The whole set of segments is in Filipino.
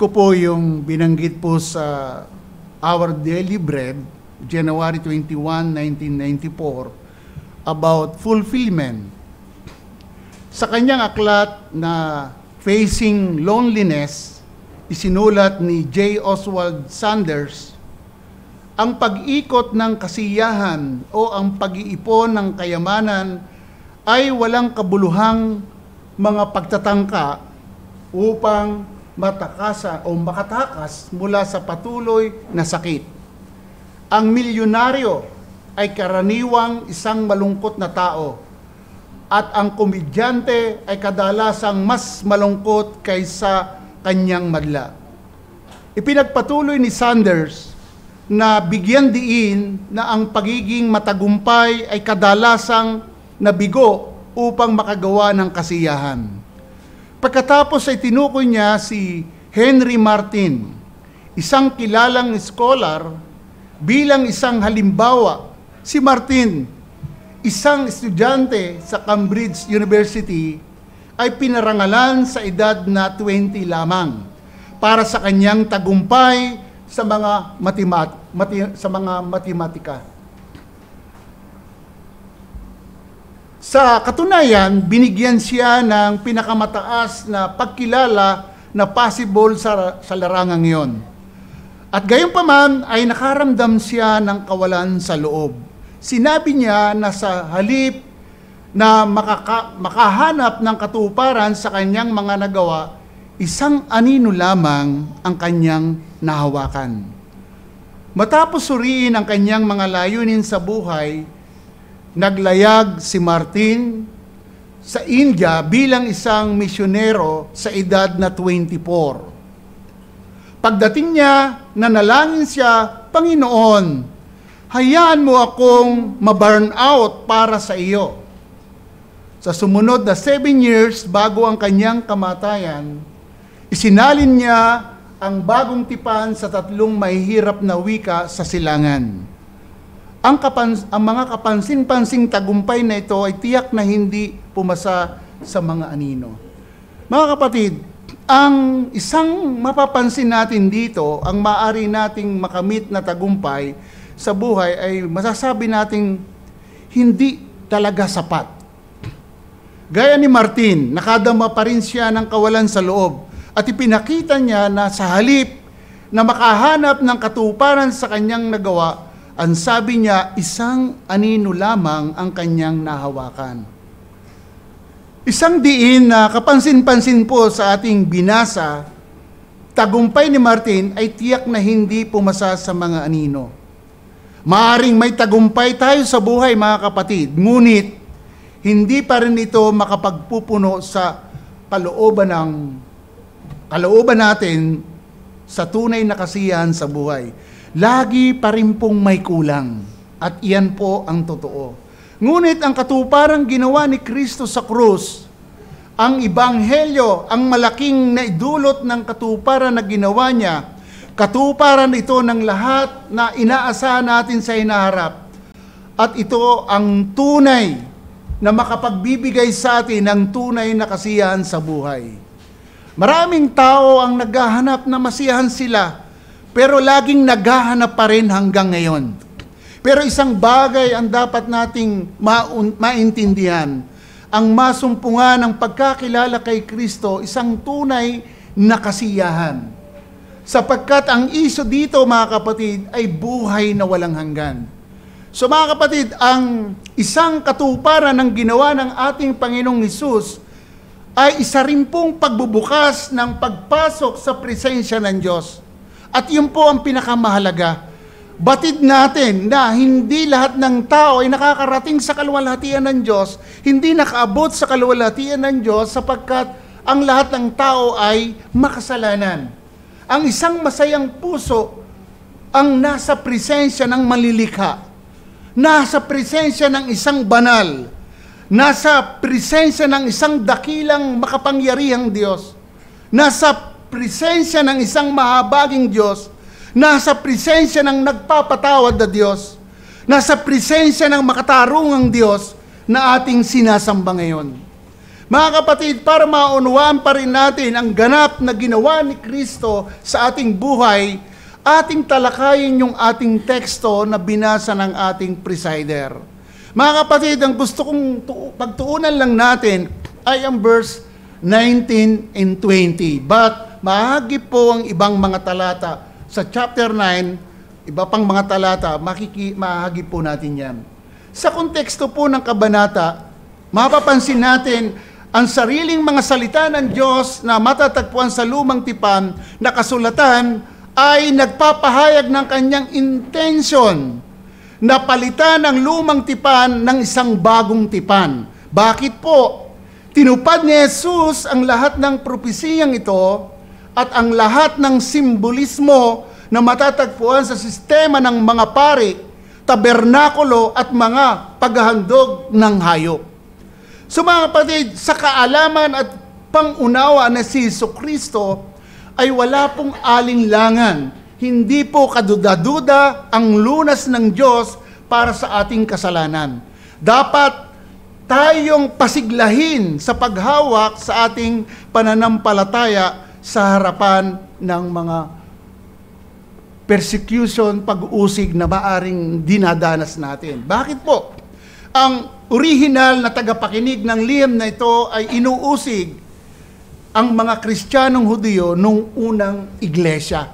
ko po yung binanggit po sa Our Daily Bread, January 21, 1994, about fulfillment. Sa kanyang aklat na Facing Loneliness, isinulat ni J. Oswald Sanders, ang pag-ikot ng kasiyahan o ang pag-iipon ng kayamanan ay walang kabuluhang mga pagtatangka upang makatakas mula sa patuloy na sakit. Ang milyonaryo ay karaniwang isang malungkot na tao at ang komedyante ay kadalasang mas malungkot kaysa kanyang madla. Ipinagpatuloy ni Sanders na bigyan diin na ang pagiging matagumpay ay kadalasang nabigo upang makagawa ng kasiyahan. Pagkatapos ay tinukoy niya si Henry Martin, isang kilalang scholar, bilang isang halimbawa. Si Martin, isang estudyante sa Cambridge University, ay pinarangalan sa edad na 20 lamang para sa kanyang tagumpay sa mga matematika. Sa katunayan, binigyan siya ng pinakamataas na pagkilala na possible sa larangang iyon. At gayunpaman ay nakaramdam siya ng kawalan sa loob. Sinabi niya na sa halip na makahanap ng katuparan sa kanyang mga nagawa, isang anino lamang ang kanyang nahawakan. Matapos suriin ang kanyang mga layunin sa buhay, naglayag si Martin sa India bilang isang misyonero sa edad na 24. Pagdating niya, nanalangin siya, Panginoon, hayaan mo akong ma-burn out para sa iyo. Sa sumunod na 7 years bago ang kanyang kamatayan, isinalin niya ang bagong tipan sa 3 mahihirap na wika sa silangan. Ang mga kapansin-pansing tagumpay na ito ay tiyak na hindi pumasa sa mga anino. Mga kapatid, ang isang mapapansin natin dito, ang maaari nating makamit na tagumpay sa buhay ay masasabi nating hindi talaga sapat. Gaya ni Martin, nakadama pa rin siya ng kawalan sa loob at ipinakita niya na sa halip na makahanap ng katuparan sa kanyang nagawa, ang sabi niya, isang anino lamang ang kanyang nahawakan. Isang diin na kapansin-pansin po sa ating binasa, tagumpay ni Martin ay tiyak na hindi pumasa sa mga anino. Maaring may tagumpay tayo sa buhay, mga kapatid, ngunit hindi pa rin ito makapagpupuno sa kalooban natin sa tunay na kasiyahan sa buhay. Lagi pa rin pong may kulang. At iyan po ang totoo. Ngunit ang katuparang ginawa ni Kristo sa krus, ang Ebanghelyo, ang malaking naidulot ng katuparan na ginawa niya, katuparan ito ng lahat na inaasahan natin sa hinaharap. At ito ang tunay na makapagbibigay sa atin ng tunay na kasiyahan sa buhay. Maraming tao ang naghahanap na masiyahan sila, pero laging naghahanap pa rin hanggang ngayon. Pero isang bagay ang dapat nating maintindihan. Ang masumpungan ng pagkakilala kay Kristo, isang tunay na kasiyahan. Sapagkat ang iso dito, mga kapatid, ay buhay na walang hanggan. So mga kapatid, ang isang katuparan ng ginawa ng ating Panginoong Hesus ay isa rin pong pagbubukas ng pagpasok sa presensya ng Diyos. At yun po ang pinakamahalaga. Batid natin na hindi lahat ng tao ay nakakarating sa kaluwalhatian ng Diyos, hindi nakaabot sa kaluwalhatian ng Diyos sapagkat ang lahat ng tao ay makasalanan. Ang isang masayang puso ang nasa presensya ng malilikha, nasa presensya ng isang banal, nasa presensya ng isang dakilang makapangyarihang Diyos, nasa presensya ng isang mahabaging Diyos, nasa presensya ng nagpapatawad na Diyos, nasa presensya ng makatarungang Diyos na ating sinasamba ngayon. Mga kapatid, para maunawaan pa rin natin ang ganap na ginawa ni Kristo sa ating buhay, ating talakayin yung ating teksto na binasa ng ating presider. Mga kapatid, ang gusto kong pagtuunan lang natin ay ang verse 19 and 20. But mahagip po ang ibang mga talata sa chapter 9, iba pang mga talata, mahagip po natin yan. Sa konteksto po ng kabanata, mapapansin natin ang sariling mga salita ng Diyos na matatagpuan sa lumang tipan na kasulatan ay nagpapahayag ng kanyang intention na palitan ang lumang tipan ng isang bagong tipan. Bakit po? Tinupad ni Jesus ang lahat ng propesiyang ito at ang lahat ng simbolismo na matatagpuan sa sistema ng mga pari, tabernakulo at mga paghahandog ng hayop. So mga kapatid, sa kaalaman at pangunawa na si Jesucristo ay wala pong alinlangan. Hindi po kaduda-duda ang lunas ng Diyos para sa ating kasalanan. Dapat tayong pasiglahin sa paghawak sa ating pananampalataya sa harapan ng mga persecution, pag-uusig na maaring dinadanas natin. Bakit po? Ang original na tagapakinig ng liham na ito ay inuusig ang mga Kristiyanong Hudiyo nung unang iglesia.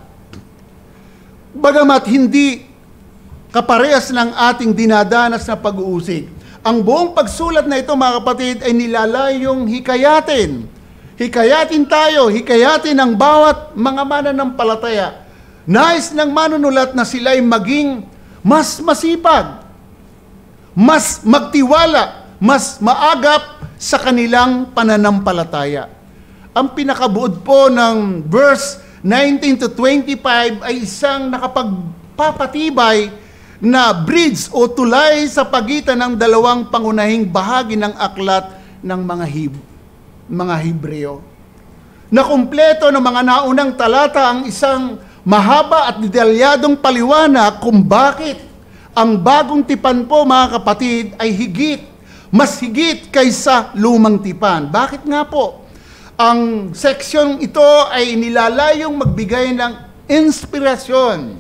Bagamat hindi kaparehas ng ating dinadanas na pag-uusig, ang buong pagsulat na ito, mga kapatid, ay nilalayong hikayatin. Hikayatin tayo, hikayatin ang bawat mga mananampalataya. Nais ng manunulat na sila'y maging mas masipag, mas magtiwala, mas maagap sa kanilang pananampalataya. Ang pinakabuod po ng verse 19 to 25 ay isang nakapagpapatibay na bridge o tulay sa pagitan ng dalawang pangunahing bahagi ng aklat ng mga Hebreo. Na kumpleto ng mga naunang talata ang isang mahaba at detalyadong paliwanag kung bakit ang bagong tipan po, mga kapatid, ay mas higit kaysa lumang tipan. Bakit nga po? Ang seksyon ito ay nilalayong magbigay ng inspirasyon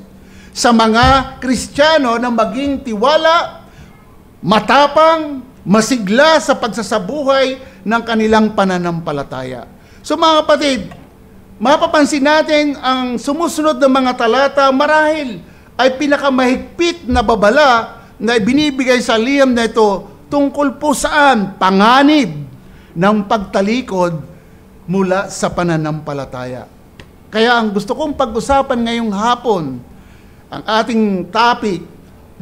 sa mga Kristiyano na maging tiwala, matapang, masigla sa pagsasabuhay ng kanilang pananampalataya. So mga kapatid, mapapansin natin ang sumusunod ng mga talata marahil ay pinakamahigpit na babala na ibinibigay sa liham na ito tungkol po saan? Panganib ng pagtalikod mula sa pananampalataya. Kaya ang gusto kong pag-usapan ngayong hapon, ang ating topic,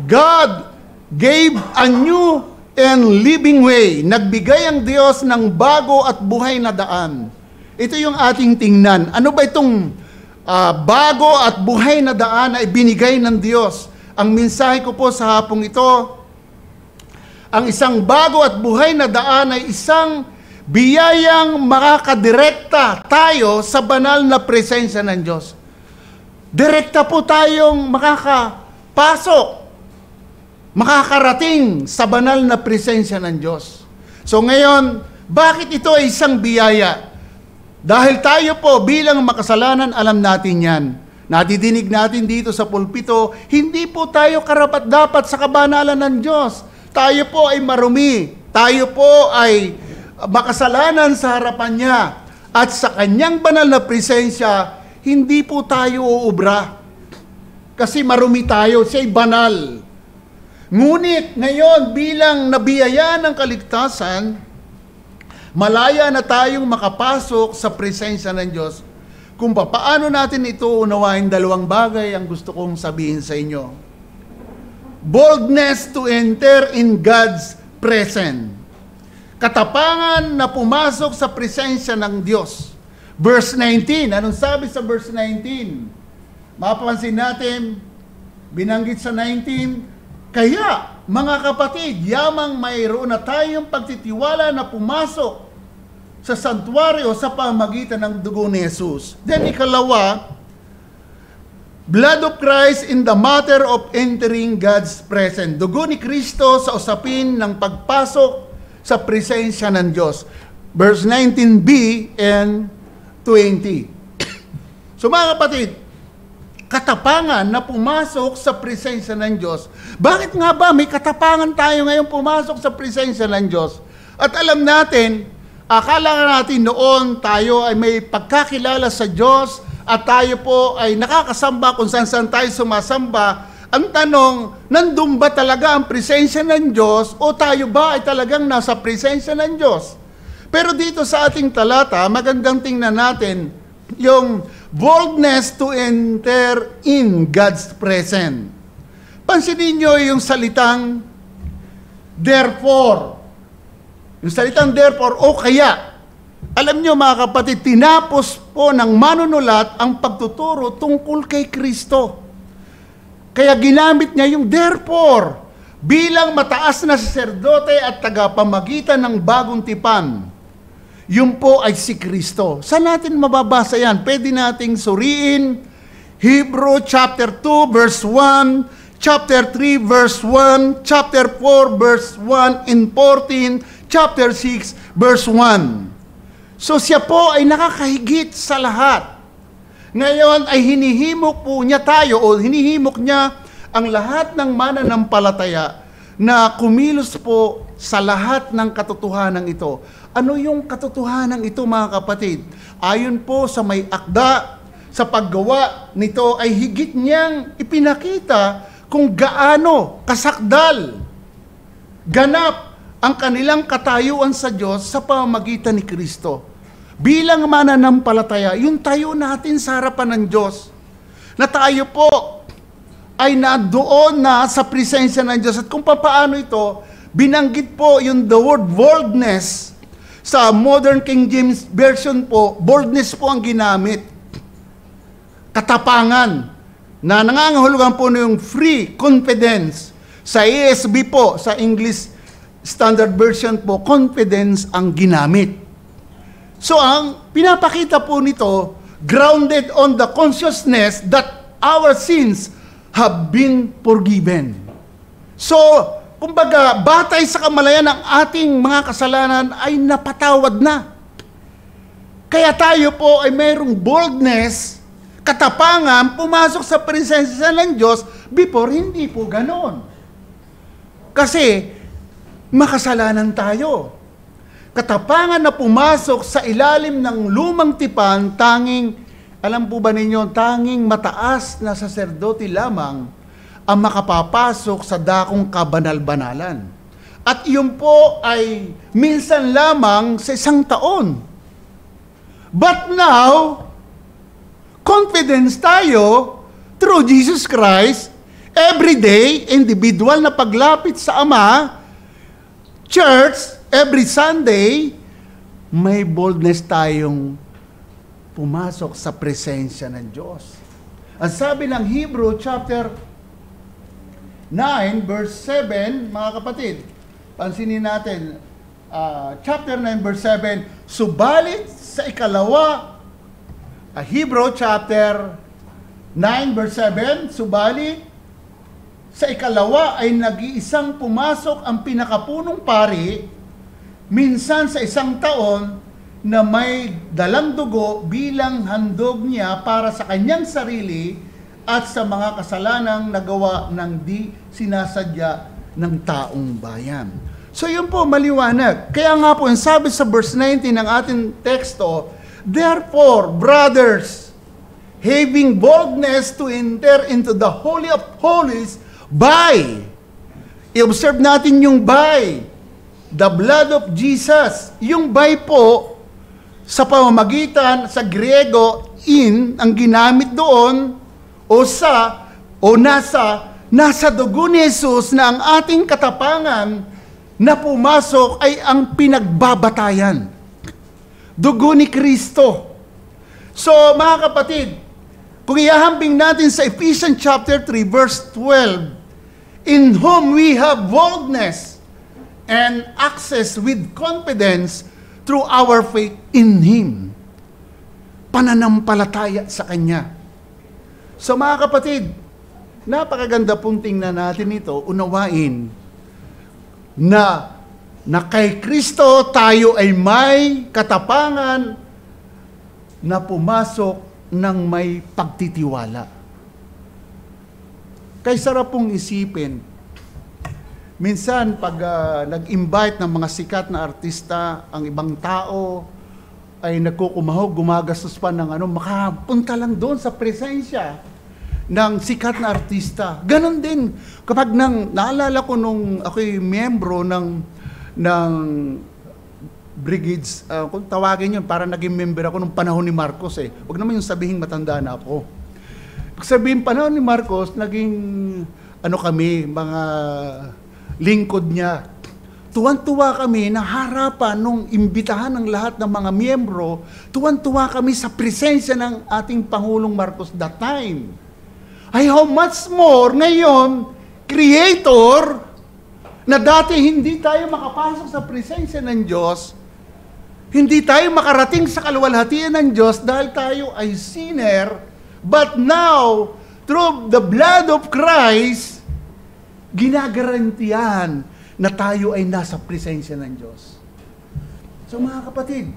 God gave a new and living way. Nagbigay ang Diyos ng bago at buhay na daan. Ito yung ating tingnan. Ano ba itong bago at buhay na daan na ibinigay ng Diyos? Ang mensahe ko po sa hapong ito, ang isang bago at buhay na daan ay isang biyayang makakadirekta tayo sa banal na presensya ng Diyos. Direkta po tayong makakapasok, makakarating sa banal na presensya ng Diyos. So ngayon, bakit ito ay isang biyaya? Dahil tayo po bilang makasalanan, alam natin yan. Nadidinig natin dito sa pulpito, hindi po tayo karapat-dapat sa kabanalan ng Diyos. Tayo po ay marumi. Tayo po ay makasalanan sa harapan niya. At sa kanyang banal na presensya, hindi po tayo uubra. Kasi marumi tayo, siya'y banal. Ngunit ngayon, bilang nabiyaya ng kaligtasan, malaya na tayong makapasok sa presensya ng Diyos. Kung paano natin ito unawain, dalawang bagay ang gusto kong sabihin sa inyo. Boldness to enter in God's presence. Katapangan na pumasok sa presensya ng Diyos. Verse 19, anong sabi sa verse 19? Mapapansin natin, binanggit sa 19, kaya mga kapatid, yamang mayroon na tayong pagtitiwala na pumasok sa santuario sa pamagitan ng dugo ni Jesus. Then ikalawa, blood of Christ in the matter of entering God's presence. Dugo ni Kristo sa usapin ng pagpasok sa presensya ng Diyos. verse 19b and 20. So mga kapatid, katapangan na pumasok sa presensya ng Diyos. Bakit nga ba may katapangan tayo ngayon pumasok sa presensya ng Diyos? At alam natin, akala natin noon tayo ay may pagkakilala sa Diyos at tayo po ay nakakasamba kung saan tayo sumasamba. Ang tanong, nandun ba talaga ang presensya ng Diyos o tayo ba ay talagang nasa presensya ng Diyos? Pero dito sa ating talata, magandang tingnan natin yung boldness to enter in God's presence. Pansinin nyo yung salitang therefore. Yung salitang therefore o kaya. Alam nyo mga kapatid, tinapos po ng manunulat ang pagtuturo tungkol kay Kristo. Kaya ginamit niya yung therefore bilang mataas na saserdote at tagapamagitan ng bagong tipan. Yun po ay si Kristo. Saan natin mababasa yan? Pwede nating suriin Hebrew chapter 2 verse 1, chapter 3 verse 1, chapter 4 verse 1 and 14, chapter 6 verse 1. So siya po ay nakakahigit sa lahat. Ngayon ay hinihimok po niya tayo o hinihimok niya ang lahat ng mananampalataya na kumilos po sa lahat ng katotohanan ito. Ano yung katotohanan ito mga kapatid? Ayon po sa may akda, sa paggawa nito ay higit niyang ipinakita kung gaano kasakdal, ganap ang kanilang katayuan sa Diyos sa pamamagitan ni Kristo. Bilang mananampalataya, yung tayo natin sa harapan ng Diyos, na tayo po ay nadoon na sa presensya ng Diyos. At kung paano ito, binanggit po yung the word boldness. Sa Modern King James Version po, boldness po ang ginamit. Katapangan, na nangangahulugan po yung free confidence. Sa ESV po, sa English Standard Version po, confidence ang ginamit. So ang pinapakita po nito, grounded on the consciousness that our sins have been forgiven. So, kumbaga, batay sa kamalayan ng ating mga kasalanan ay napatawad na. Kaya tayo po ay mayroong boldness, katapangan, pumasok sa presensya ng Diyos before hindi po ganon. Kasi, makasalanan tayo. Katapangan na pumasok sa ilalim ng lumang tipan, tanging, alam po ba ninyo, tanging mataas na saserdote lamang ang makapapasok sa dakong kabanal-banalan. At iyon po ay minsan lamang sa isang taon. But now, confidence tayo through Jesus Christ, every day, individual na paglapit sa Ama, church, every Sunday, may boldness tayong pumasok sa presensya ng Diyos. Ang sabi ng Hebrew chapter 9 verse 7, mga kapatid, pansinin natin, chapter 9 verse 7, subalit sa ikalawa, Hebrew chapter 9 verse 7, subalit sa ikalawa ay nag-iisang pumasok ang pinakapunong pari, minsan sa isang taon, na may dalang dugo bilang handog niya para sa kanyang sarili at sa mga kasalanang nagawa ng di sinasadya ng taong bayan. So yun po, maliwanag. Kaya nga po, ang sabi sa verse 19 ng ating teksto, therefore, brothers, having boldness to enter into the Holy of Holies by, i-observe natin yung by, the blood of Jesus. Yung by po, sa pamamagitan, sa Griego, in, ang ginamit doon, o sa, o nasa dugo ni Jesus na ang ating katapangan na pumasok ay ang pinagbabatayan. Dugo ni Kristo. So, mga kapatid, kung ihahambing natin sa Ephesians chapter 3, verse 12, in whom we have boldness and access with confidence through our faith in Him. Pananampalataya sa Kanya. So mga kapatid, napakaganda pong tingnan natin ito, unawain na na kay Kristo tayo ay may katapangan na pumasok ng may pagtitiwala. Kay sarap pong isipin, minsan pag nag-invite ng mga sikat na artista, ang ibang tao ay nagkukumahog, gumagastos pa ng makapunta lang doon sa presensya ng sikat na artista. Ganon din, kapag naalala ko nung ako'y miyembro ng brigades, kung tawagin yun, para naging member ako nung panahon ni Marcos eh. Huwag naman yung sabihin matanda na ako. Pag sabihin panahon ni Marcos, naging kami, mga lingkod niya. Tuwan-tuwa kami na harapan nung imbitahan ng lahat ng mga miyembro, tuwan-tuwa kami sa presensya ng ating Pangulong Marcos that time. Ay how much more ngayon, Creator, na dati hindi tayo makapasok sa presensya ng Diyos, hindi tayo makarating sa kaluwalhatian ng Diyos dahil tayo ay sinner, but now, through the blood of Christ, ginagarantiyan na tayo ay nasa presensya ng Diyos. So mga kapatid,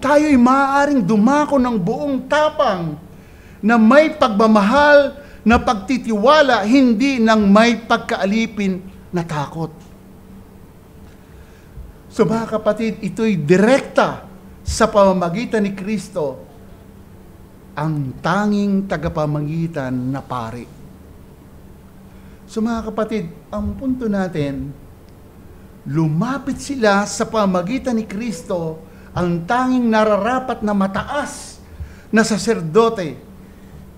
tayo ay maaaring dumako ng buong tapang na may pagmamahal na pagtitiwala, hindi ng may pagkaalipin na takot. So mga kapatid, ito'y direkta sa pamamagitan ni Kristo, ang tanging tagapamagitan na pari. So mga kapatid, ang punto natin, lumapit sila sa pamamagitan ni Kristo, ang tanging nararapat na mataas na saserdote.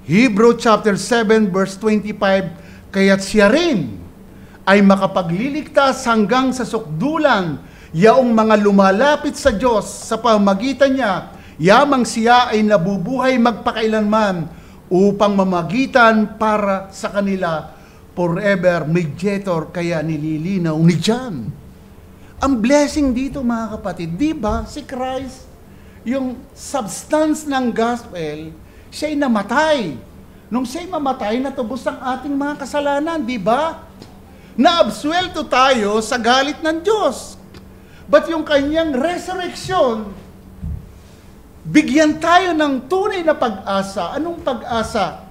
Hebrew chapter 7 verse 25, kaya't siya rin ay makapagliligtas hanggang sa sukdulan, yaong mga lumalapit sa Diyos sa pamamagitan niya, yamang siya ay nabubuhay magpakailanman upang mamagitan para sa kanila forever mediator, kaya nililinaw ni John. Ang blessing dito mga kapatid, di ba si Christ, yung substance ng gospel, siya'y namatay. Nung siya'y mamatay, natubos ang ating mga kasalanan, di ba? Naabsuelto tayo sa galit ng Diyos. But yung kanyang resurrection, bigyan tayo ng tunay na pag-asa. Anong pag-asa?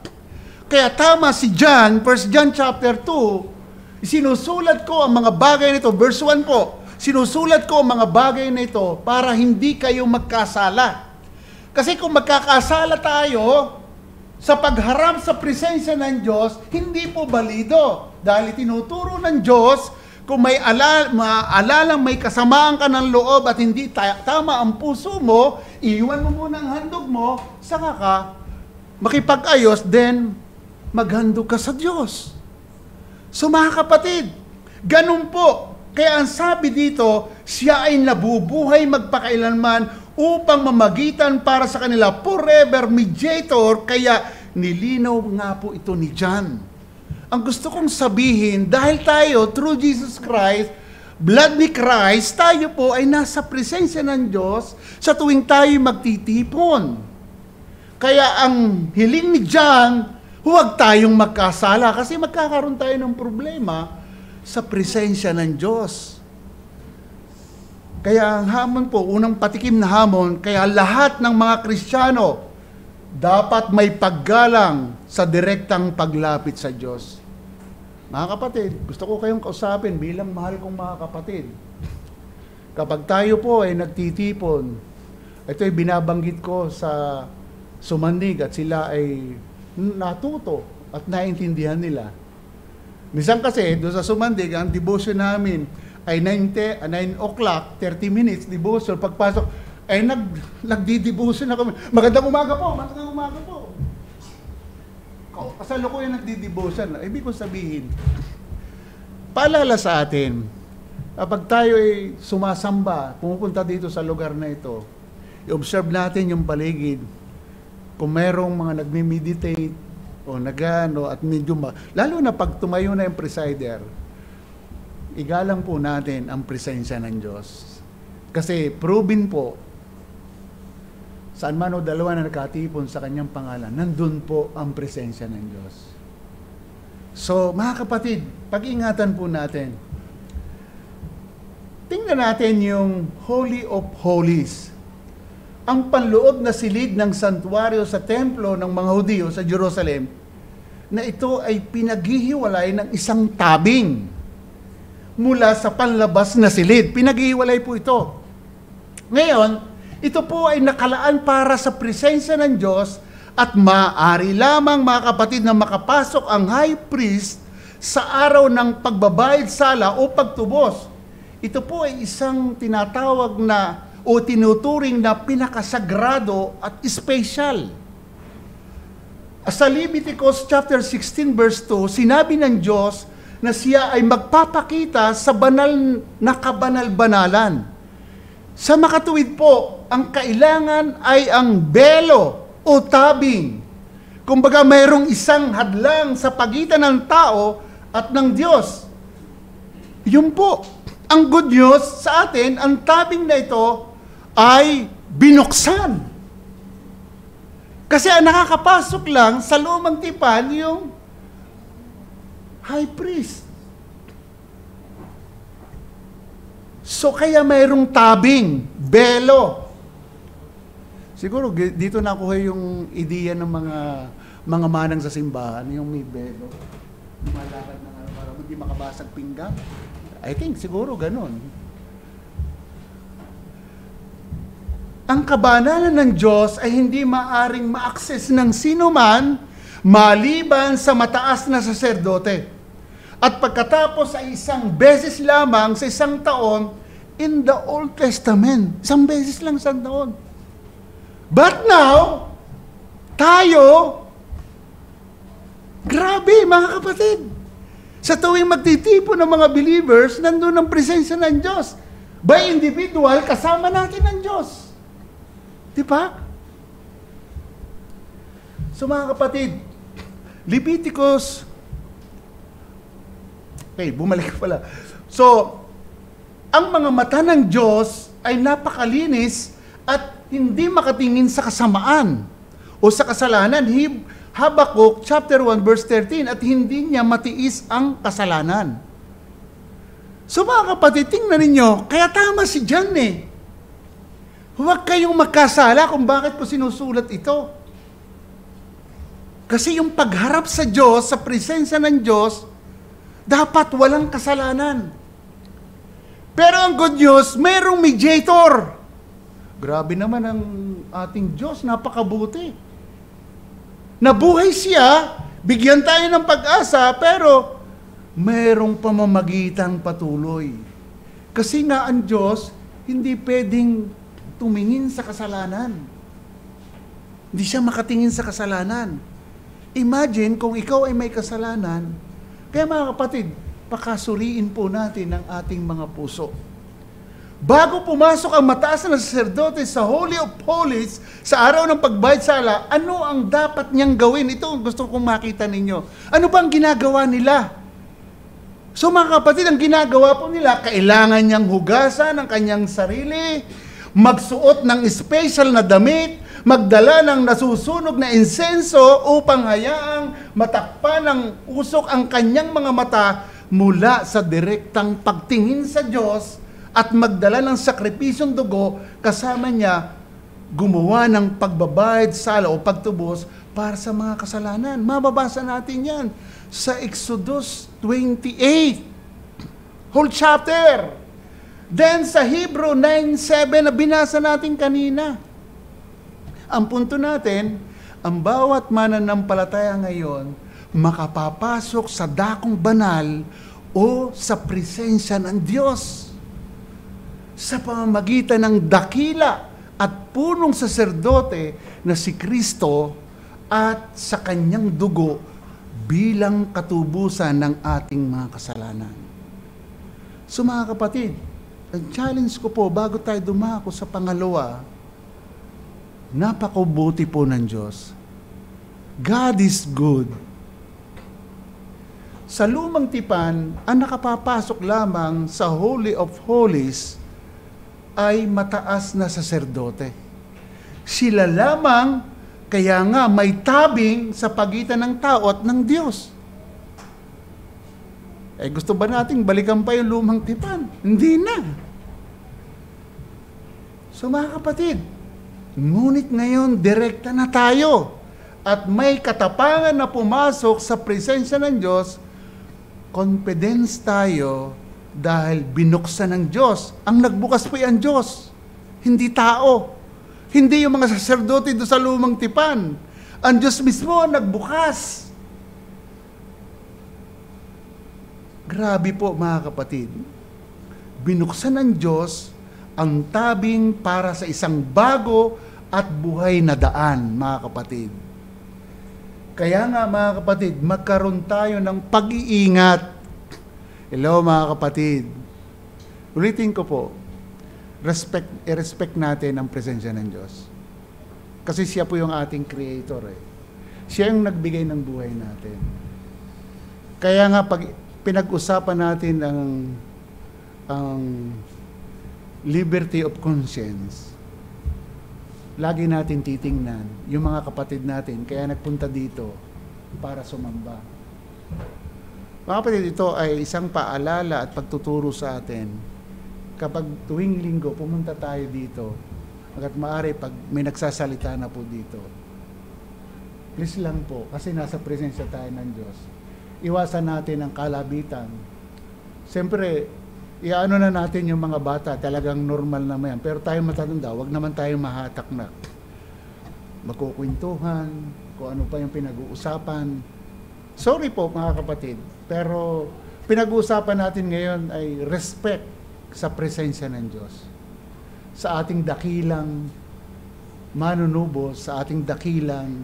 Kaya tama si John, 1 John chapter 2, sinusulat ko ang mga bagay nito, verse 1 po, sinusulat ko ang mga bagay na ito para hindi kayo magkasala. Kasi kung magkakasala tayo, sa pagharap sa presensya ng Diyos, hindi po balido. Dahil tinuturo ng Diyos, kung may maalalang may kasamaan ka ng loob at hindi tama ang puso mo, iwan mo muna ang handog mo, saka ka makipag-ayos, then maghandog ka sa Diyos. So mga kapatid, ganun po. Kaya ang sabi dito, siya ay nabubuhay magpakailanman upang mamagitan para sa kanila forever mediator, kaya nilinaw nga po ito ni John. Ang gusto kong sabihin, dahil tayo through Jesus Christ, blood ni Christ, tayo po ay nasa presensya ng Diyos sa tuwing tayo magtitipon. Kaya ang hiling ni John, huwag tayong magkasala kasi magkakaroon tayo ng problema sa presensya ng Diyos. Kaya ang hamon po, unang patikim na hamon, kaya lahat ng mga Kristiyano dapat may paggalang sa direktang paglapit sa Diyos. Mga kapatid, gusto ko kayong kausapin bilang mahal kong mga kapatid. Kapag tayo po ay nagtitipon, ito ay binabanggit ko sa Sumandig at sila ay natuto at naintindihan nila. Minsan kasi, doon sa Sumandig, ang devotion namin ay 9 o'clock, 30 minutes, devotion. Pagpasok, ay nagdi-devotion na kami. Magandang umaga po, magandang umaga po. Kasalukuyan nagdi-devotion. Ibig kong sabihin, paalala sa atin, kapag tayo ay sumasamba, pumupunta dito sa lugar na ito, i-observe natin yung paligid. Kung merong mga nagme-meditate, o nagano at medyo lalo na pag tumayo na yung presider, igalang po natin ang presensya ng Diyos. Kasi proven po, saan man o dalawa na nakatipon sa kanyang pangalan, nandun po ang presensya ng Diyos. So, mga kapatid, pag-ingatan po natin. Tingnan natin yung Holy of Holies. Ang panloob na silid ng santuario sa templo ng mga Hudyo sa Jerusalem, na ito ay pinaghihiwalay ng isang tabing mula sa panlabas na silid. Pinaghihiwalay po ito. Ngayon, ito po ay nakalaan para sa presensya ng Diyos at maaari lamang, mga kapatid, na makapasok ang high priest sa araw ng pagbabayad sala o pagtubos. Ito po ay isang tinatawag na o tinuturing na pinakasagrado at special. Sa Leviticus chapter 16 verse 2, sinabi ng Diyos na siya ay magpapakita sa banal na kabanal-banalan. Sa makatuwid po, ang kailangan ay ang belo o tabing. Kumbaga mayroong isang hadlang sa pagitan ng tao at ng Diyos. Yun po. Ang good news sa atin, ang tabing na ito ay binuksan. Kasi ang nakakapasok lang sa lumang tipan yung high priest. So kaya mayroong tabing, belo. Siguro dito nakuha yung ideya ng mga manang sa simbahan, yung may belo. Lumalakad na para hindi makabasag pinggan. I think siguro ganun. Ang kabanalan ng Diyos ay hindi maaring ma-access ng sino man maliban sa mataas na saserdote. At pagkatapos ay isang beses lamang sa isang taon in the Old Testament. Isang beses lang sa taon. But now, tayo, grabe mga kapatid. Sa tuwing magtitipon ng mga believers, nandun ang presensya ng Diyos. By individual, kasama natin ang Diyos. Di ba? So mga kapatid, Leviticus, okay, bumalik pala. So, ang mga mata ng Diyos ay napakalinis at hindi makatingin sa kasamaan o sa kasalanan. Habakuk chapter 1 verse 13, at hindi niya matiis ang kasalanan. So mga kapatid, tingnan ninyo, kaya tama si John eh. Huwag kayong magkasala kung bakit ko sinusulat ito. Kasi yung pagharap sa Diyos, sa presensya ng Diyos, dapat walang kasalanan. Pero ang good news, mayroong mediator. Grabe naman ang ating Diyos, napakabuti. Nabuhay siya, bigyan tayo ng pag-asa, pero mayroong pamamagitang patuloy. Kasi nga ang Diyos, hindi pwedeng tumingin sa kasalanan. Hindi siya makatingin sa kasalanan. Imagine kung ikaw ay may kasalanan, kaya mga kapatid, pakasuriin po natin ang ating mga puso. Bago pumasok ang mataas na saserdote sa Holy of Holies, sa araw ng pagbayad sala, ano ang dapat niyang gawin? Ito ang gusto kong makita ninyo. Ano ba ang ginagawa nila? So mga kapatid, ang ginagawa po nila, kailangan niyang hugasan ang kanyang sarili, magsuot ng special na damit, magdala ng nasusunog na insenso upang hayaang matakpan ng usok ang kanyang mga mata mula sa direktang pagtingin sa Diyos at magdala ng sakripisyong dugo, kasama niya gumawa ng pagbabayad sala o pagtubos para sa mga kasalanan. Mababasa natin yan sa Exodus 28, whole chapter. Then sa Hebrew 9:7 na binasa natin kanina. Ang punto natin, ang bawat mananampalataya ngayon makapapasok sa dakong banal o sa presensya ng Diyos sa pamamagitan ng dakila at punong saserdote na si Kristo at sa kanyang dugo bilang katubusan ng ating mga kasalanan. So mga kapatid, ang challenge ko po bago tayo dumako sa pangalawa, napakabuti po ng Diyos. God is good. Sa lumang tipan, ang nakapapasok lamang sa Holy of Holies ay mataas na saserdote. Sila lamang, kaya nga may tabing sa pagitan ng tao at ng Diyos. Gusto ba nating balikan pa yung lumang tipan? Hindi na. So mga kapatid, ngunit ngayon direkta na tayo at may katapangan na pumasok sa presensya ng Diyos, confidence tayo dahil binuksan ng Diyos. Ang nagbukas po yan Diyos, hindi tao. Hindi yung mga saserdote doon sa lumang tipan. Ang Diyos mismo ang nagbukas. Grabe po mga kapatid. Binuksan ng Diyos ang tabing para sa isang bago at buhay na daan, mga kapatid. Kaya nga mga kapatid, magkaroon tayo ng pag-iingat. Hello mga kapatid. Ulitin ko po, i-respect natin ang presensya ng Diyos. Kasi siya po yung ating creator eh. Siya yung nagbigay ng buhay natin. Kaya nga pag pinag-usapan natin ang liberty of conscience, lagi natin titingnan yung mga kapatid natin, kaya nagpunta dito para sumamba. Mga kapatid, ito ay isang paalala at pagtuturo sa atin. Kapag tuwing linggo, pumunta tayo dito, hanggat maaari pag may nagsasalita na po dito, please lang po, kasi nasa presensya tayo ng Diyos, iwasan natin ang kalabitan. Siyempre, iano na natin yung mga bata, talagang normal naman yan. Pero tayo matatanda, wag naman tayo mahatak na magkukwentuhan, kung ano pa yung pinag-uusapan. Sorry po mga kapatid, pero pinag-uusapan natin ngayon ay respect sa presensya ng Diyos. Sa ating dakilang manunubo, sa ating dakilang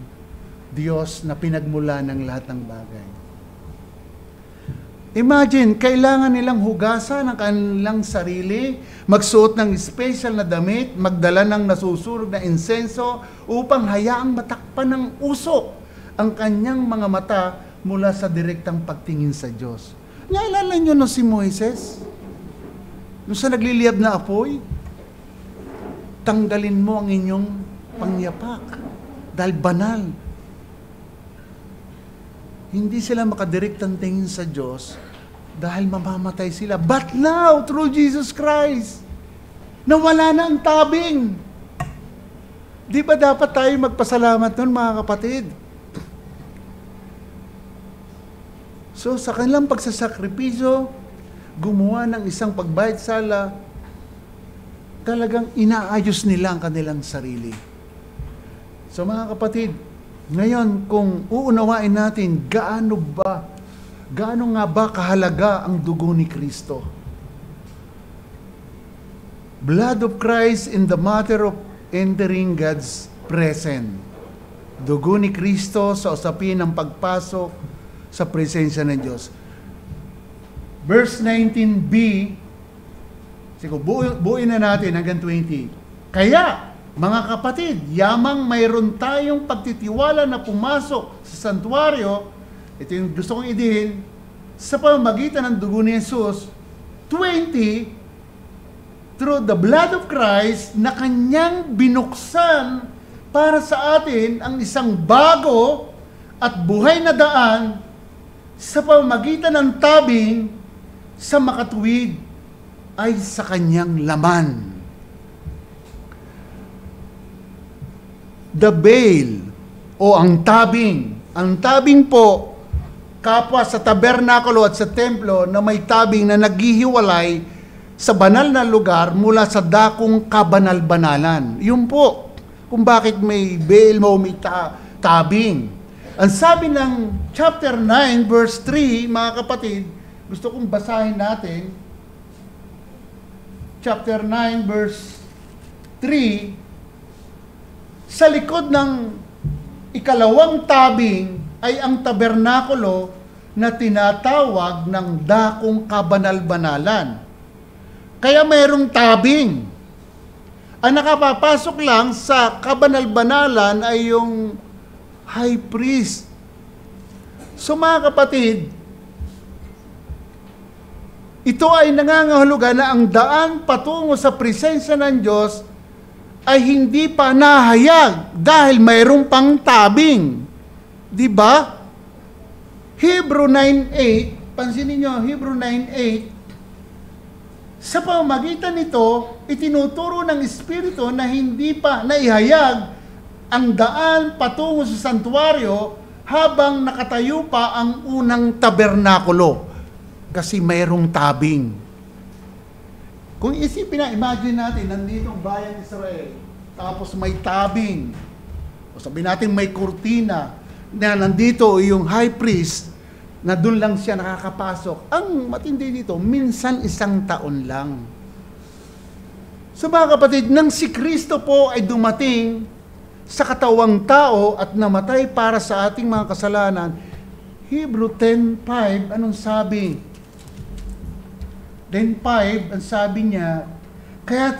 Diyos na pinagmula ng lahat ng bagay. Imagine, kailangan nilang hugasan ang kanilang sarili, magsuot ng special na damit, magdala ng nasusunog na insenso upang hayaang matakpan ng usok ang kanyang mga mata mula sa direktang pagtingin sa Diyos. Naalala nyo no si Moises? Nung sa nagliliyab na apoy, tanggalin mo ang inyong pangyapak dahil banal. Hindi sila makadirektang tingin sa Diyos dahil mamamatay sila. But now, through Jesus Christ, nawala na ang tabing. Di ba dapat tayo magpasalamat nun, mga kapatid? So, sa kanilang pagsasakripisyo, gumawa ng isang pagbayad sala, talagang inaayos nila ang kanilang sarili. So, mga kapatid, ngayon, kung uunawain natin, gaano nga ba kahalaga ang dugo ni Kristo? Blood of Christ in the matter of entering God's presence. Dugo ni Kristo sa usapin ng pagpasok sa presensya ng Diyos. Verse 19b, siguro, buuin na natin hanggang 20. Kaya, mga kapatid, yamang mayroon tayong pagtitiwala na pumasok sa santuario, ito yung gusto kong idihin, sa pamamagitan ng dugo ni Jesus, 20, through the blood of Christ, na kanyang binuksan para sa atin ang isang bago at buhay na daan sa pamamagitan ng tabing sa makatuwid ay sa kanyang laman. The veil o ang tabing. Ang tabing po, kapwa sa tabernakulo at sa templo na may tabing na naghihiwalay sa banal na lugar mula sa dakong kabanal-banalan. Yun po, kung bakit may veil mo, may tabing. Ang sabi ng chapter 9 verse 3, mga kapatid, gusto kong basahin natin. Chapter 9 verse 3, sa likod ng ikalawang tabing ay ang tabernakulo na tinatawag ng dakong kabanal-banalan. Kaya mayroong tabing. Ang nakapapasok lang sa kabanal-banalan ay yung high priest. So mga kapatid, ito ay nangangahulugan na ang daan patungo sa presensya ng Diyos ay hindi pa nahayag dahil mayroong pang tabing. Di ba? Hebrew 9:8, pansinin niyo, Hebrew 9:8, Sa pamamagitan nito, itinuturo ng Espiritu na hindi pa naihayag ang daan patungo sa santuario habang nakatayo pa ang unang tabernakulo. Kasi mayroong tabing. Kung isipin na, imagine natin, nandito ang bayan Israel, tapos may tabing, o sabihin natin may kurtina, na nandito yung high priest, na doon lang siya nakakapasok. Ang matindi dito, minsan 1 taon lang. So mga kapatid, nang si Kristo po ay dumating sa katawang tao at namatay para sa ating mga kasalanan, Hebrew 10:5, anong sabi? 10:5, ang sabi niya, kaya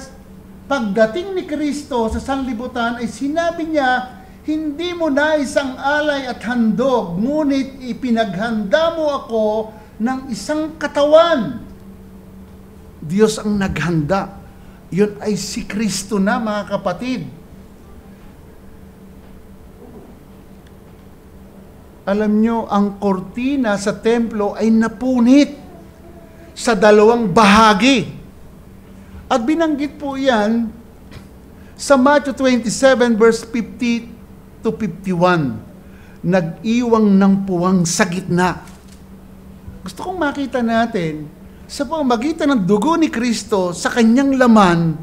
pagdating ni Kristo sa sanlibutan ay sinabi niya, hindi mo nais ang alay at handog, ngunit ipinaghanda mo ako ng isang katawan. Diyos ang naghanda. Yun ay si Kristo na, mga kapatid. Alam nyo, ang kortina sa templo ay napunit sa 2 bahagi. At binanggit po yan sa Matthew 27 verse 50 to 51, nag-iwang ng puwang sa gitna. Gusto kong makita natin, sa pamamagitan ng dugo ni Kristo, sa kanyang laman,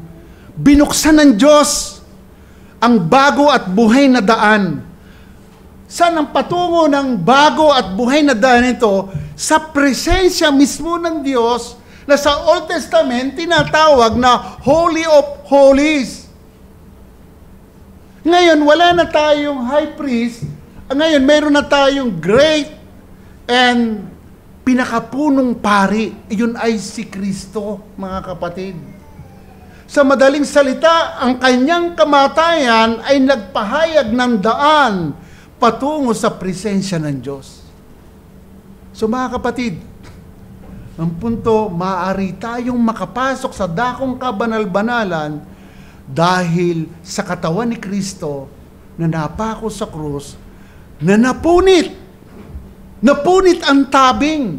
binuksan ng Diyos ang bago at buhay na daan. Saan ang patungo ng bago at buhay na daan ito? Sa presensya mismo ng Diyos, na sa Old Testament tinatawag na Holy of Holies. Ngayon, wala na tayong high priest. Ngayon, meron na tayong great and pinakapunong pari. Iyon ay si Kristo, mga kapatid. Sa madaling salita, ang kanyang kamatayan ay nagpahayag ng daan patungo sa presensya ng Diyos. So mga kapatid, ang punto, maaari tayong makapasok sa dakong kabanal-banalan dahil sa katawan ni Kristo na napako sa krus, na napunit ang tabing.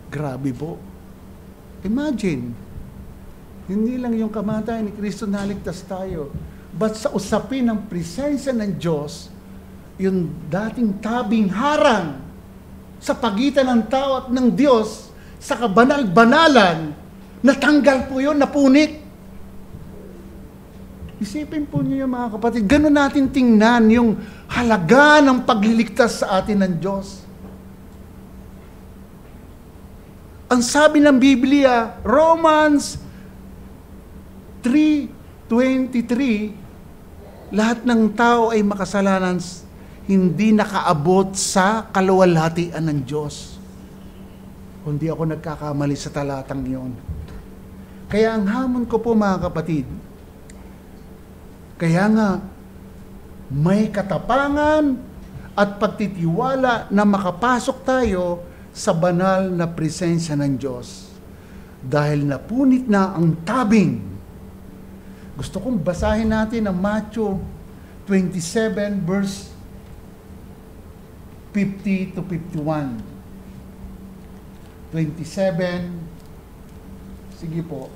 Grabe po. Imagine, hindi lang yung kamatayan ni Kristo naligtas tayo, but sa usapin ng presensya ng Diyos, yung dating tabing harang sa pagitan ng tao at ng Diyos sa kabanal-banalan, natanggal po yun, napunit. Isipin po niyo mga kapatid, gano'n natin tingnan yung halaga ng pagliligtas sa atin ng Diyos. Ang sabi ng Biblia, Romans 3:23, lahat ng tao ay makasalanan, hindi nakaabot sa kaluwalhatian ng Diyos. Kundi ako nagkakamali sa talatang yon. Kaya ang hamon ko po mga kapatid, kaya nga, may katapangan at pagtitiwala na makapasok tayo sa banal na presensya ng Diyos. Dahil napunit na ang tabing. Gusto kong basahin natin ang Matthew 27 verse 50 to 51. 27, sige po.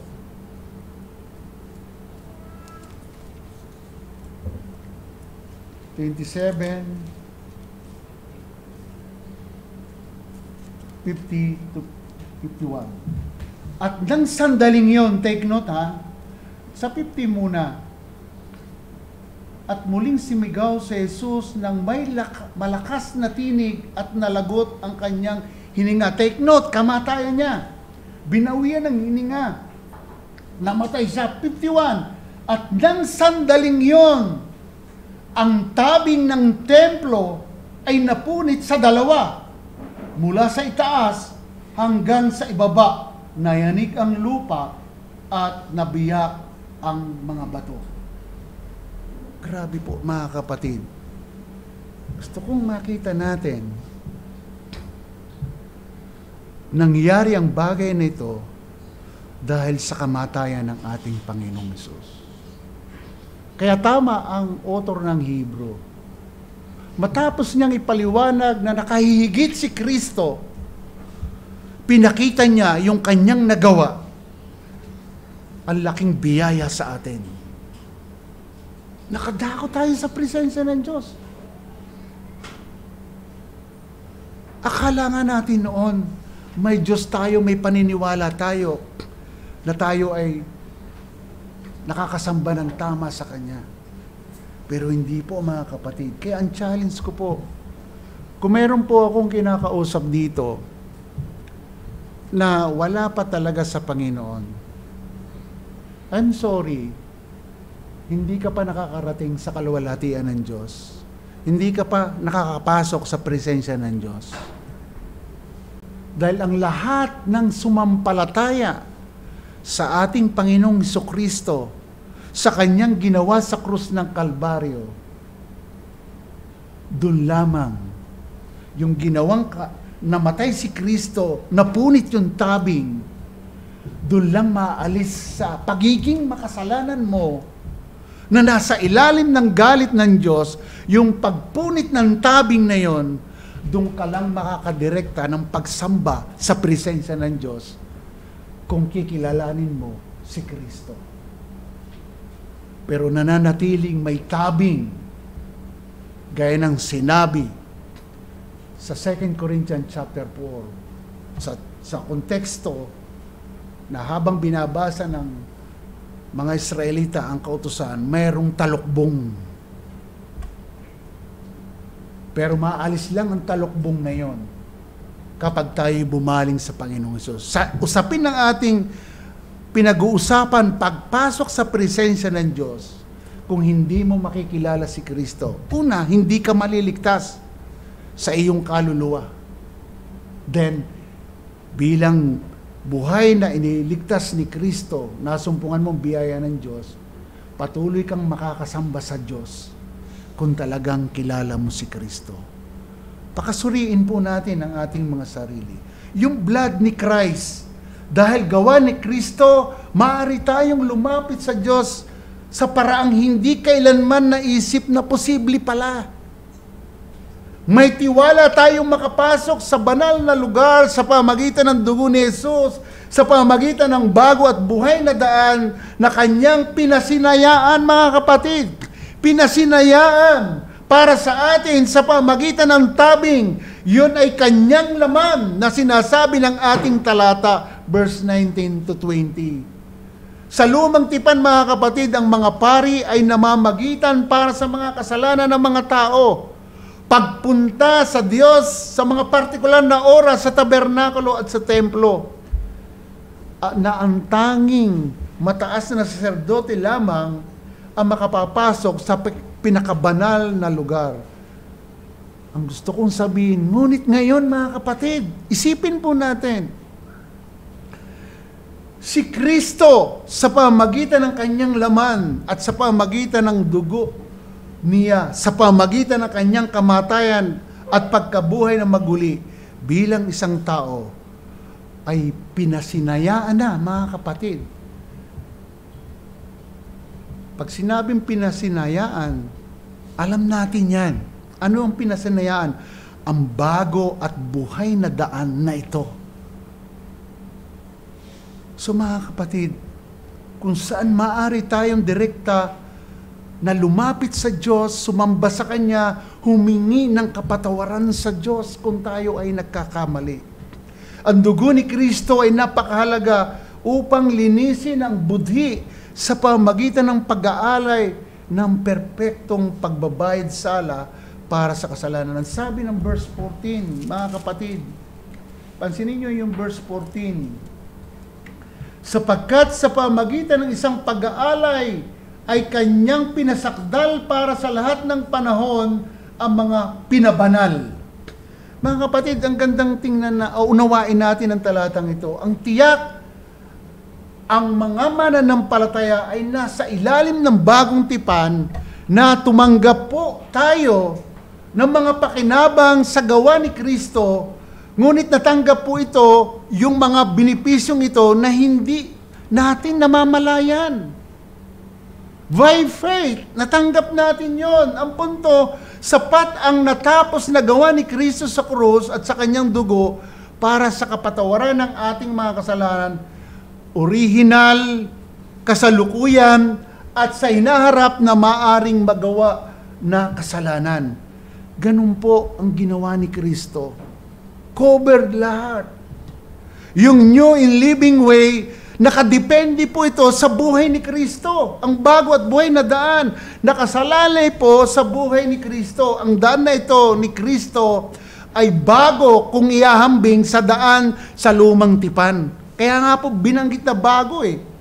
(27) 50 to 51. At nang sandaling yon, take note ha, sa 50 muna. At muling simigaw si Jesus ng may malakas na tinig at nalagot ang kanyang hininga. Take note, kamatayan niya. Binawian ng hininga. Namatay siya. 51. At nang sandaling yon, ang tabing ng templo ay napunit sa 2. Mula sa itaas hanggang sa ibaba, nayanig ang lupa at nabiyak ang mga bato. Grabe po mga kapatid. Gusto kong makita natin, nangyari ang bagay na ito dahil sa kamatayan ng ating Panginoong Hesus. Kaya tama ang author ng Hebrew. Matapos niyang ipaliwanag na nakahihigit si Kristo, pinakita niya yung kanyang nagawa ang laking biyaya sa atin. Nakadako tayo sa presensya ng Diyos. Akala nga natin noon, may Diyos tayo, may paniniwala tayo, na tayo ay nakakasamba ng tama sa Kanya. Pero hindi po, mga kapatid. Kaya ang challenge ko po, kung meron po akong kinakausap dito na wala pa talaga sa Panginoon, I'm sorry, hindi ka pa nakakarating sa kaluwalhatian ng Diyos. Hindi ka pa nakakapasok sa presensya ng Diyos. Dahil ang lahat ng sumampalataya sa ating Panginoong Jesucristo, sa Kanyang ginawa sa krus ng Kalbaryo, doon lamang yung ginawang namatay si Kristo, napunit yung tabing, doon lang maalis sa pagiging makasalanan mo, na nasa ilalim ng galit ng Diyos, yung pagpunit ng tabing na yon, doon ka lang makakadirekta ng pagsamba sa presensya ng Diyos kung kikilalanin mo si Kristo. Pero nananatiling may tabing, gaya ng sinabi sa 2 Corinthians chapter 4, sa konteksto na habang binabasa ng mga Israelita ang kautusan, mayroong talukbong. Pero maalis lang ang talukbong na yon kapag tayo bumaling sa Panginoong Hesus. Sa usapin ng ating pinag-uusapan, pagpasok sa presensya ng Diyos, kung hindi mo makikilala si Kristo, una, hindi ka maliligtas sa iyong kaluluwa. Then, bilang buhay na iniligtas ni Kristo, nasumpungan mong biyaya ng Diyos, patuloy kang makakasamba sa Diyos kung talagang kilala mo si Kristo. Pakasuriin po natin ang ating mga sarili. Yung blood ni Christ, dahil gawa ni Kristo, maaari tayong lumapit sa Diyos sa paraang hindi kailanman naisip na posible pala. May tiwala tayong makapasok sa banal na lugar sa pamagitan ng dugo ni Jesus, sa pamagitan ng bago at buhay na daan na Kanyang pinasinayaan, mga kapatid. Pinasinayaan para sa atin sa pamagitan ng tabing. Yun ay Kanyang laman na sinasabi ng ating talata, verse 19 to 20. Sa lumang tipan, mga kapatid, ang mga pari ay namamagitan para sa mga kasalanan ng mga tao. Pagpunta sa Diyos sa mga partikular na oras sa tabernakulo at sa templo, na ang tanging mataas na saserdote lamang ang makapapasok sa pinakabanal na lugar. Ang gusto kong sabihin, ngunit ngayon, mga kapatid, isipin po natin, si Kristo sa pamagitan ng Kanyang laman at sa pamagitan ng dugo niya, sa pamagitan ng Kanyang kamatayan at pagkabuhay na maguli bilang isang tao, ay pinasinayaan na, mga kapatid. Pag sinabing pinasinayaan, alam natin yan. Ano ang pinasinayaan? Ang bago at buhay na daan na ito. So, mga kapatid, kung saan maaari tayong direkta na lumapit sa Diyos, sumamba sa Kanya, humingi ng kapatawaran sa Diyos kung tayo ay nagkakamali. Ang dugo ni Kristo ay napakahalaga upang linisin ang budhi sa pamagitan ng pag-aalay ng perpektong pagbabayad sala para sa kasalanan. Ang sabi ng verse 14, mga kapatid, pansinin nyo yung verse 14, sapagkat sa pamagitan ng isang pag-aalay ay Kanyang pinasakdal para sa lahat ng panahon ang mga pinabanal. Mga kapatid, ang gandang tingnan na unawain natin ang talatang ito. Ang tiyak, ang mga mananampalataya ay nasa ilalim ng bagong tipan na tumanggap po tayo ng mga pakinabang sa gawa ni Kristo, ngunit natanggap po ito, yung mga benepisyong ito na hindi natin namamalayan. By faith, natanggap natin yon. Ang punto, sapat ang natapos na gawa ni Kristo sa krus at sa Kanyang dugo para sa kapatawaran ng ating mga kasalanan. Original, kasalukuyan, at sa hinaharap na maaring magawa na kasalanan. Ganun po ang ginawa ni Kristo. Covered lahat. Yung new and living way, nakadepende po ito sa buhay ni Kristo. Ang bago at buhay na daan, nakasalalay po sa buhay ni Kristo. Ang daan na ito ni Kristo ay bago kung iahambing sa daan sa lumang tipan. Kaya nga po binanggit na bago eh.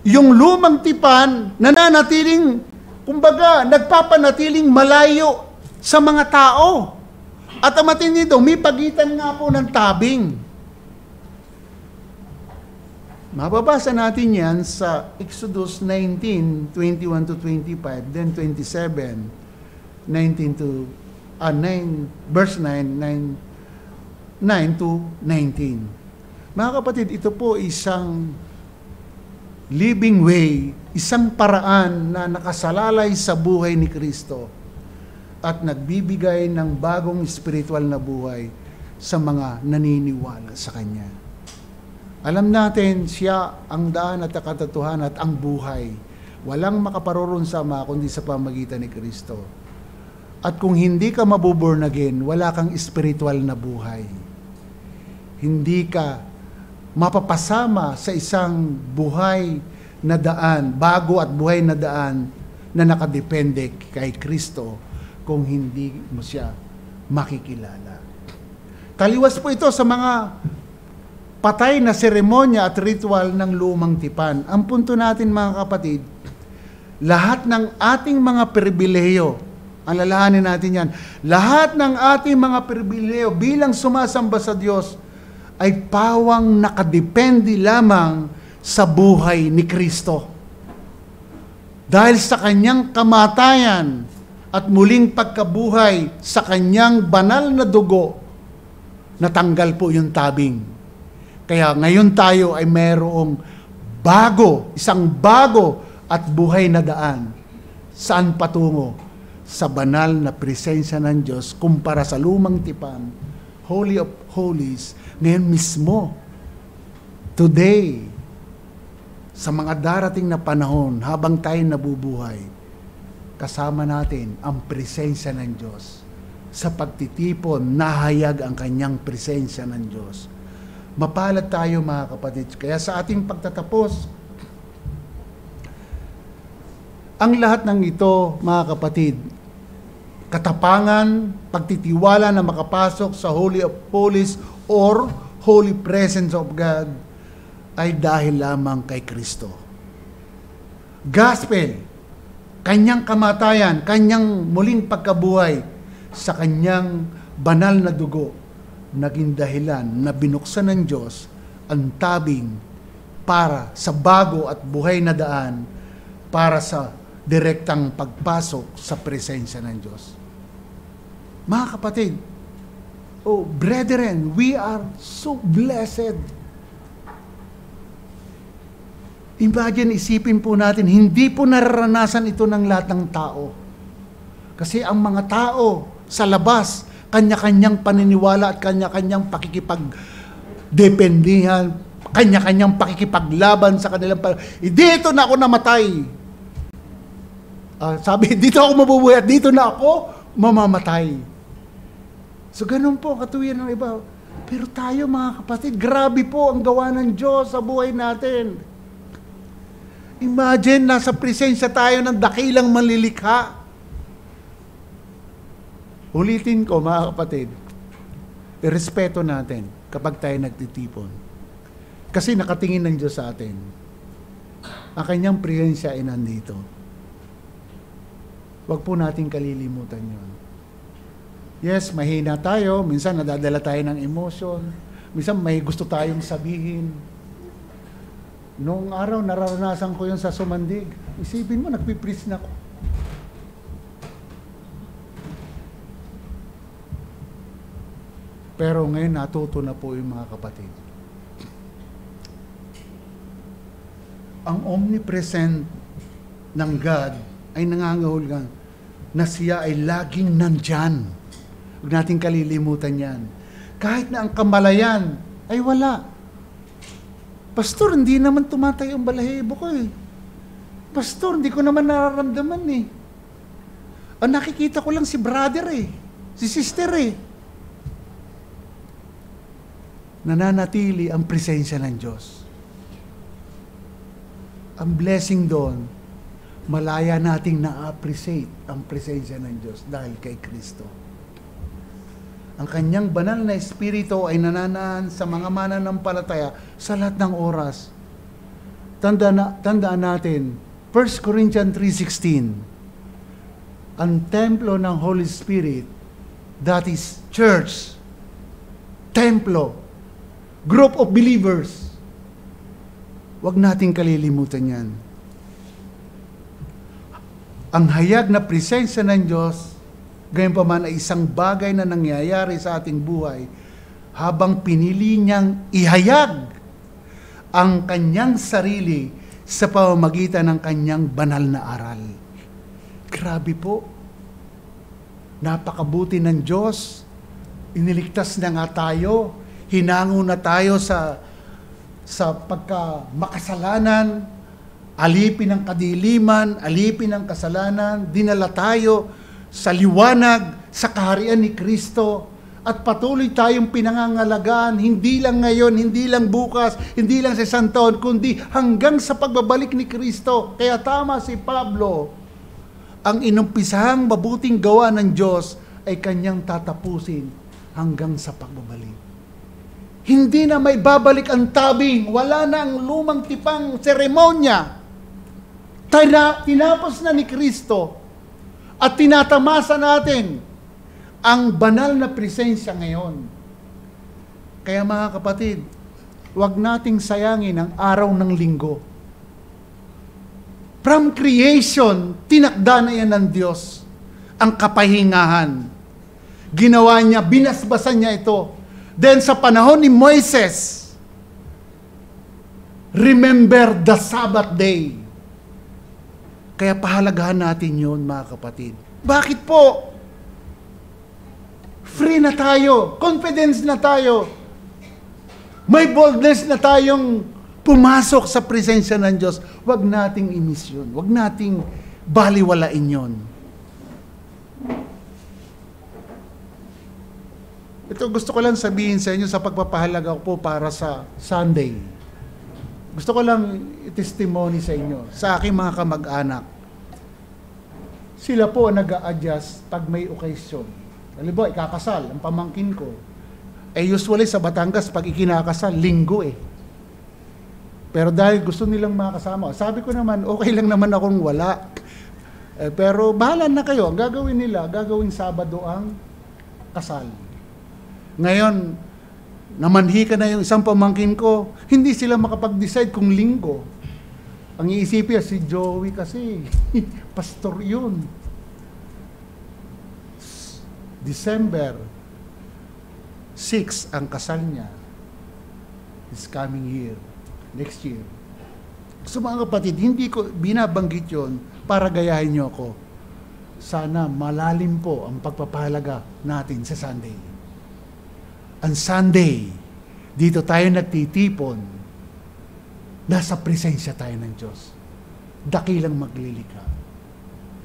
Yung lumang tipan, nananatiling, kumbaga, nagpapanatiling malayo sa mga tao. At ang matindi dito, may pagitan nga po ng tabing. Mababasa natin yan sa Exodus 19, 21 to 25, then 27, 19 to, 9, verse 9 to 19. Mga kapatid, ito po isang living way, isang paraan na nakasalalay sa buhay ni Kristo at nagbibigay ng bagong spiritual na buhay sa mga naniniwala sa Kanya. Alam natin, siya ang daan at ang katotohanan at ang buhay. Walang makaparoon sama kundi sa pamagitan ni Kristo. At kung hindi ka mabuborn again, wala kang spiritual na buhay. Hindi ka mapapasama sa isang buhay na daan, bago at buhay na daan na nakadepende kay Kristo kung hindi mo siya makikilala. Taliwas po ito sa mga patay na seremonya at ritual ng lumang tipan. Ang punto natin mga kapatid, lahat ng ating mga pribileyo, alalahanin natin yan, lahat ng ating mga pribileyo bilang sumasamba sa Diyos ay pawang nakadepende lamang sa buhay ni Kristo. Dahil sa kanyang kamatayan at muling pagkabuhay sa kanyang banal na dugo, natanggal po yung tabing. Kaya ngayon tayo ay mayroong bago, isang bago at buhay na daan. Saan patungo? Sa banal na presensya ng Diyos kumpara sa lumang tipan, Holy of Holies, ngayon mismo, today, sa mga darating na panahon, habang tayo nabubuhay, kasama natin ang presensya ng Diyos. Sa pagtitipon, nahayag ang kanyang presensya ng Diyos. Mapalad tayo mga kapatid. Kaya sa ating pagtatapos, ang lahat ng ito, mga kapatid, katapangan, pagtitiwala na makapasok sa Holy of Holies or Holy Presence of God ay dahil lamang kay Kristo. Gospel, kanyang kamatayan, kanyang muling pagkabuhay sa kanyang banal na dugo, naging dahilan na binuksan ng Diyos ang tabing para sa bago at buhay na daan para sa direktang pagpasok sa presensya ng Diyos. Mga kapatid, oh, brethren, we are so blessed. Imagine, isipin po natin, hindi po nararanasan ito ng lahat ng tao. Kasi ang mga tao sa labas, kanya-kanyang paniniwala at kanya-kanyang pakikipagdependihan, kanya-kanyang pakikipaglaban sa kanilang dito na ako namatay. Sabi, dito ako mabubuhay at dito na ako mamamatay. So, ganun po, katuwiran ng iba. Pero tayo, mga kapatid, grabe po ang gawa ng Diyos sa buhay natin. Imagine, nasa presensya tayo ng dakilang manlilikha. Ulitin ko, mga kapatid, irespeto natin kapag tayo nagtitipon. Kasi nakatingin ng Diyos sa atin. Ang kanyang presensya ay nandito. Huwag po natin kalilimutan yun. Yes, mahina tayo. Minsan nadadala tayo ng emotion. Minsan may gusto tayong sabihin. Noong araw, nararanasan ko yun sa Sumandig. Isipin mo, nagpipris na ako. Pero ngayon, natuto na po yung mga kapatid. Ang omnipresent ng God ay nangangahulugan na siya ay laging nandyan. Huwag natin kalilimutan yan. Kahit na ang kamalayan ay wala. Pastor, hindi naman tumatay ang balahibo ko eh. Pastor, hindi ko naman nararamdaman eh. Ang nakikita ko lang si brother eh. Si sister eh. Nananatili ang presensya ng Diyos. Ang blessing doon, malaya nating na-appreciate ang presensya ng Diyos dahil kay Kristo. Ang kanyang banal na espiritu ay nananaan sa mga mananampalataya sa lahat ng oras. Tandaan natin, 1 Corinthians 3:16, ang templo ng Holy Spirit, that is church, templo, group of believers. Huwag nating kalilimutan yan. Ang hayag na presensya ng Diyos, gayon pa man ay isang bagay na nangyayari sa ating buhay habang pinili niyang ihayag ang kanyang sarili sa pamamagitan ng kanyang banal na aral. Grabe po. Napakabuti ng Diyos. Iniligtas na nga tayo. Hinango na tayo sa pagka-makasalanan, alipin ng kadiliman, alipin ng kasalanan, dinala tayo sa liwanag, sa kaharian ni Kristo, at patuloy tayong pinangangalagaan, hindi lang ngayon, hindi lang bukas, hindi lang sa isang taon, kundi hanggang sa pagbabalik ni Kristo. Kaya tama si Pablo, ang inumpisahang mabuting gawa ng Diyos ay kanyang tatapusin hanggang sa pagbabalik. Hindi na may babalik ang tabing, wala na ang lumang tipang seremonya. Tinapos na ni Kristo at tinatamasa natin ang banal na presensya ngayon. Kaya mga kapatid, huwag nating sayangin ang araw ng linggo. From creation, tinakda na yan ng Diyos ang kapahingahan. Ginawa niya, binasbasan niya ito. Then sa panahon ni Moises, remember the Sabbath day. Kaya pahalagahan natin yun, mga kapatid. Bakit po? Free na tayo, confidence na tayo, may boldness na tayong pumasok sa presensya ng Diyos. Huwag nating i-miss yun. Huwag nating baliwalain yun. Ito gusto ko lang sabihin sa inyo sa pagpapahalaga ko po para sa Sunday. Gusto ko lang i-testimony sa inyo, sa aking mga kamag-anak. Sila po nag-a-adjust pag may occasion. Halimbawa, ikakasal, ang pamangkin ko. Usually sa Batangas, pag ikinakasal, linggo eh. Pero dahil gusto nilang makasama, sabi ko naman, okay lang naman akong wala. Pero bahala na kayo, ang gagawin nila, gagawin Sabado ang kasal. Ngayon, namanhika na yung isang pamangkin ko, hindi sila makapag-decide kung linggo. Ang iisipin, si Joey kasi, pastor yun. December 6 ang kasal niya. This coming year. Next year. So mga kapatid, hindi ko binabanggit yon para gayahin niyo ako. Sana malalim po ang pagpapahalaga natin sa Sunday. Ang Sunday, dito tayo nagtitipon, nasa presensya tayo ng Diyos. Dakilang maglilikha.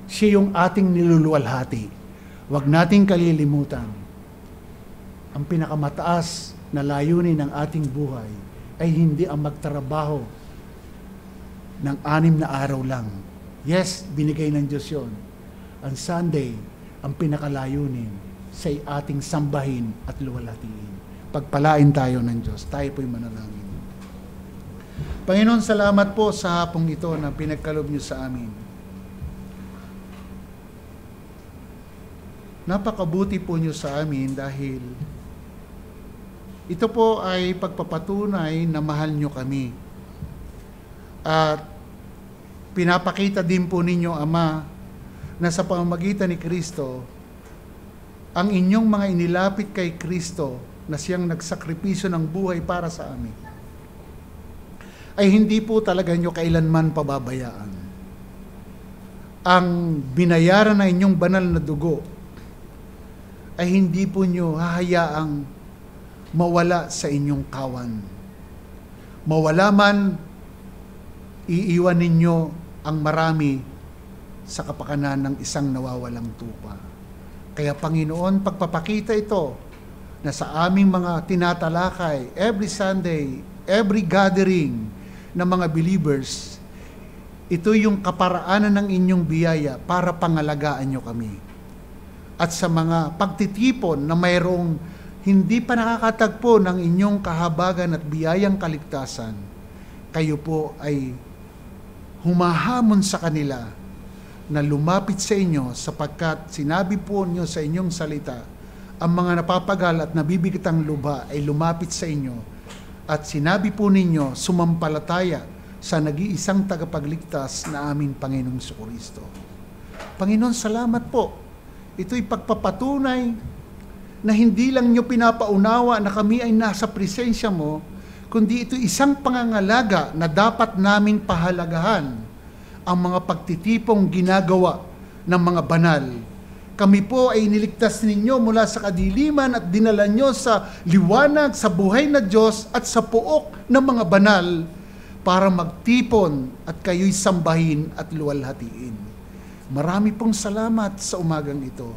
Siya yung ating niluluwalhati. Huwag nating kalilimutan, ang pinakamataas na layunin ng ating buhay ay hindi ang magtrabaho ng 6 na araw lang. Yes, binigay ng Diyos yun. Ang Sunday, ang pinakalayunin sa ating sambahin at luwalhatiin. Pagpalain tayo ng Diyos. Tayo po'y manalangin. Panginoon, salamat po sa hapong ito na pinagkaloob niyo sa amin. Napakabuti po niyo sa amin dahil ito po ay pagpapatunay na mahal niyo kami. At pinapakita din po ninyo, Ama, na sa pamamagitan ni Kristo, ang inyong mga inilapit kay Kristo na siyang nagsakripisyo ng buhay para sa amin, ay hindi po talaga niyo kailanman pababayaan. Ang binayaran na inyong banal na dugo ay hindi po nyo hahayaang mawala sa inyong kawan. Mawala man, iiwan ninyo ang marami sa kapakanan ng isang nawawalang tupa. Kaya Panginoon, pagpapakita ito na sa aming mga tinatalakay, every Sunday, every gathering ng mga believers, ito yung kaparaanan ng inyong biyaya para pangalagaan nyo kami. At sa mga pagtitipon na mayroong hindi pa nakakatagpo ng inyong kahabagan at biyayang kaligtasan, kayo po ay humahamon sa kanila na lumapit sa inyo sapagkat sinabi po niyo sa inyong salita, ang mga napapagal at nabibigitang lubha ay lumapit sa inyo at sinabi po ninyo sumampalataya sa nag-iisang tagapagligtas na aming Panginoong Jesucristo. Panginoon, salamat po. Ito'y pagpapatunay na hindi lang nyo pinapaunawa na kami ay nasa presensya mo, kundi ito isang pangangalaga na dapat naming pahalagahan ang mga pagtitipong ginagawa ng mga banal. Kami po ay iniligtas ninyo mula sa kadiliman at dinala nyo sa liwanag, sa buhay na Diyos at sa puok ng mga banal para magtipon at kayo'y sambahin at luwalhatiin. Marami pong salamat sa umagang ito.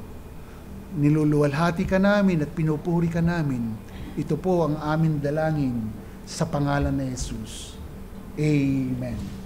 Niluluwalhati ka namin at pinupuri ka namin. Ito po ang aming dalangin sa pangalan ni Jesus. Amen.